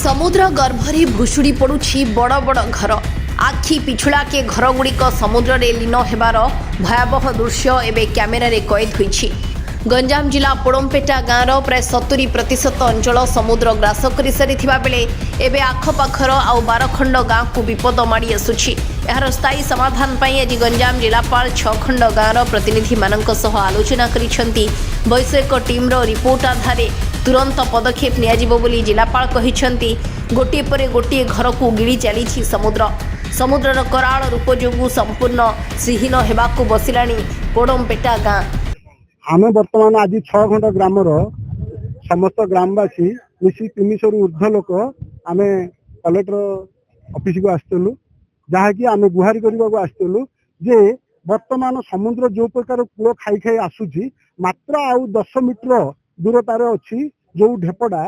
समुद्र गर्भरे भुशुड़ी पड़ुछि बड़ बड़ घर आखि पिछुड़ाके घरगुड़िक समुद्र रे लीन हेबार भयावह दृश्य एबे क्यामेरारे कैद होइछि। गंजाम जिला पोड़मपेटा गाँवर प्राय 70% अंचल समुद्र ग्रास कर सारिथिबा बेले एबे आखपाखर आउ 12 खंड गाँ को विपद माड़ी आसुछि। एहार स्थायी समाधान पई आज गंजाम जिलापाल 6 खंड गाँवर प्रतिनिधि मानक सह आलोचना करिसेंती। वैषयिक टीमर रिपोर्ट आधारे तुरंत पदक्षेप नियाजिबो बोली जिलापाल कहिसेंती। गोटे परे गोटे घर को गिड़ी चलीछि समुद्र। समुद्रर कराल रूप जोगु संपूर्ण श्रीहीन हेबाकु बसिलाणी पोड़मपेटा गाँ। आम बर्तमान आज 6 खंड ग्रामर समस्त ग्रामवासी मिसी 300 रु ऊर्ध्व लोक आम कलेक्टर ऑफिस को आसलु जहाँकि आम गुहारी करने को आसलु जे वर्तमान समुद्र जो प्रकार कूल खाई खाई आसूची मात्र आउ 10 मीटर दूरतार अच्छी जो ढेपड़ा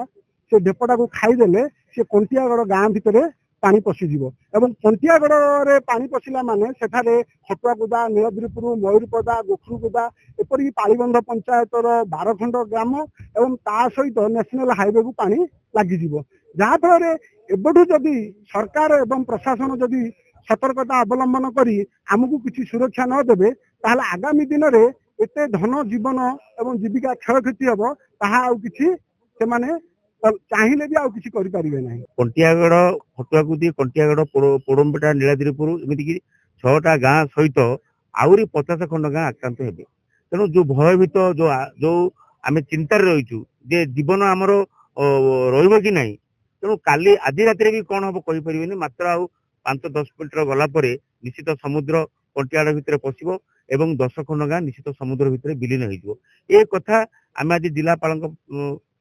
से ढेपड़ा को खाईदेले से कंटियागढ़ गाँ भितर पानी पशिଯିव एवं कंटियागढ़ रे पानी पशिला माने सेठारे खटुआकुदा नीलगिरिपुर मयूरपदा गोखरुकुदा एपरि पालीबंध पंचायतर 12 खंड ग्राम एवं ता सहित नेशनल हाईवे को पानी लागिजिव जहाँ फल एबठू जदि सरकार एवं प्रशासन जदि सतर्कता अवलंबन करी आमको किसी सुरक्षा न देबे ताहले आगामी दिन में एते धन जीवन एवं जीविका क्षयक्षति हम ताहा आउ किछि से माने चाहिए भी आउ किछि करि परिबे नाही। कंटियागढ़ खटुआकुदी कंटियागढ़ पोड़मपेटा नीलगिरिपुर एमती 6टा गाँ सहित आउरी 50 खंड गाँ आक्रांत हेबे। तेणु जो भयभीत जो आम चिंतार रहीचु जे जीवन आमर रहिबो कि नाही। तेणु काली आज राति भी कौन हम कहि परिबेनी मात्र आउ 5-10 मीटर गला परे निश्चित समुद्र कंटियागढ़ भितर पशिबो एवं 10 खंड गाँ निश्चित समुद्र भितर विलीन होइजो। ए कथा आम आज जिलापाल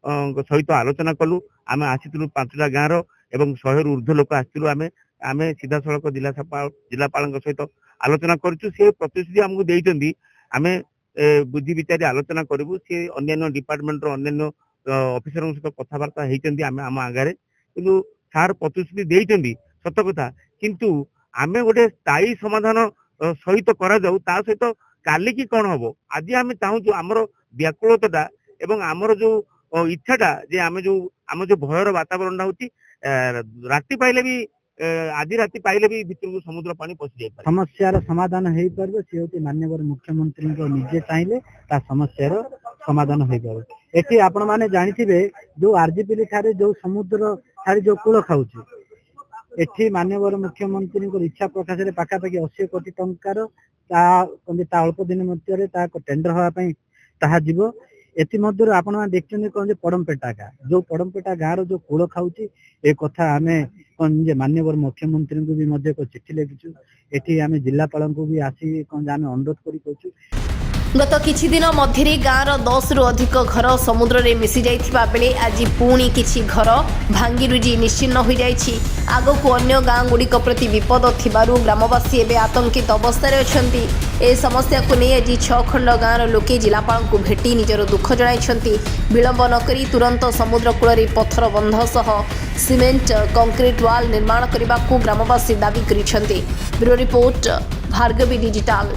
सहित आलोचना कलु। आम आसीलु 5टा गाँवर एवं 100 रु ऊर्ध्व लोक आसीलु। आम सीधा सड़क जिलापाल सहित आलोचना करूँ। से प्रतिश्रुति आमको देइचंदी आम बुझी विचारी आलोचना करूँ। सी अन्य डिपार्टमेंट अन्य ऑफिसर सहित कथबार्ता होती आम आगे कि सार प्रतिश्रुति देइचंदी सत कथा किंतु आम गोटे स्थायी समाधान सहित करा जाऊ ता सहित काली की कौन हम आज आम चाहूँ आमर व्याकुलता एवं आमर जो इच्छाटा जे आम जो भयर वातावरण होती राति पाइले भी आज राति पाइले भी भितर समुद्र पानी पशि जाय पारे। समस्यार समाधान हो पारे सी हूँ माननीय मुख्यमंत्री निजे चाहिए ता समस्यार समाधान हो पारे। एटी आपण माने जानिथिबे जो आरजीपी ठारे जो समुद्र ठारे जो कूल खाउची एठी माननीय मुख्यमंत्री इच्छा प्रकाश रे पाखापाखि 80 कोटी टंकार ता अल्प दिन मध्य टेंडर होगा ताहा जीव। एथि मध्य आपण मैंने देखते कौन पोड़मपेटा गाँ जो पोड़मपेटा गाँव जो कूल खाऊची ए कथा आम कौन माननीय मुख्यमंत्री को भी एक चिठी लिखिचु। एठी आम जिलापाल को भी आसी कौन आम अनुरोध करूँ। गत किछि दिन मध्य गाँवर 10 रु अधिक घर समुद्र रे मिसी जाइथिबा बेले आज पुणी किछि घर भांगी रुजी निश्चिन्न हो जाइछि। आगको अन्य गाँ गुड़िक प्रति विपद थिबारु ग्रामवासी एबे आतंकित अवस्था अछंती। ए समस्या को नहीं आज 6 खंड गाँवर लोके जिलापाल को भेटी निजर दुख जणाइछंती। विलंब न करी तुरंत समुद्र कूल रे पत्थर बंध सह सीमेंट कंक्रीट वाल निर्माण करने को ग्रामवासी दाबी करिछंती। Bureau report Bhargavi digital.